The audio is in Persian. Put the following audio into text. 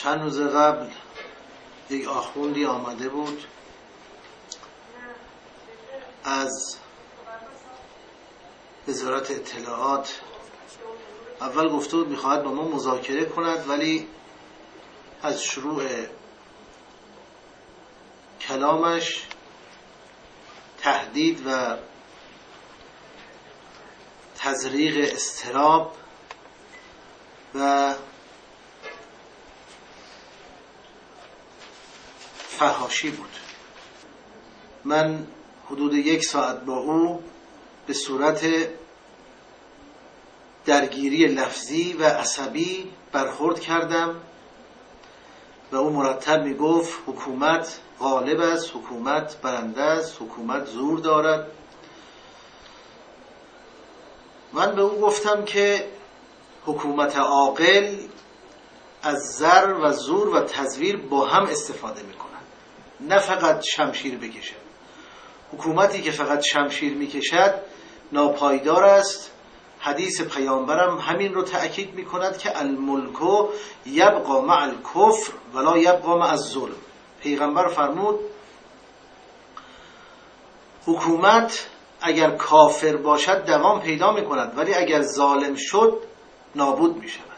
چند روز قبل یک آخوندی آمده بود از وزارت اطلاعات. اول گفته بود میخواهد با ما مذاکره کند، ولی از شروع کلامش تهدید و تزریق اضطراب و فحاشی بود. من حدود 1 ساعت با او به صورت درگیری لفظی و عصبی برخورد کردم و او مرتب می گفت حکومت غالب است، حکومت برنده است، حکومت زور دارد. من به او گفتم که حکومت عاقل از زر و زور و تزویر با هم استفاده می کند، نه فقط شمشیر بکشد. حکومتی که فقط شمشیر می کشد ناپایدار است. حدیث پیامبرم همین رو تأکید می کند که الملک یبقى مع الکفر ولا یبقى مع الظلم. پیغمبر فرمود حکومت اگر کافر باشد دوام پیدا می کند، ولی اگر ظالم شد نابود می شود.